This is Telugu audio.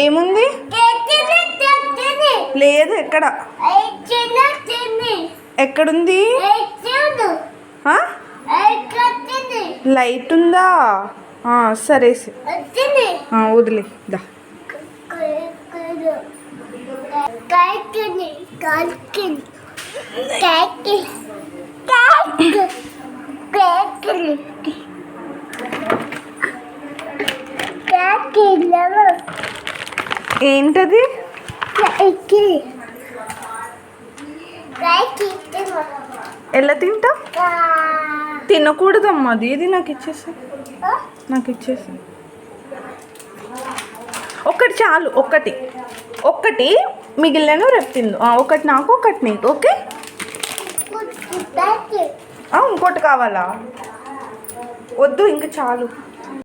ఏముంది? లేదు. ఎక్కడ? ఎక్కడుంది? లైట్ ఉందా? సరే వదిలే. దా ఏంటది? ఎలా తింటా? తినకూడదమ్మా అది. ఇది నాకు ఇచ్చేసి ఒక్కటి చాలు. ఒక్కటి మిగిలిన రేపు తిందు. ఒకటి నాకు, ఒకటి నీకు. ఓకే? ఇంకోటి కావాలా? వద్దు, ఇంకా చాలు.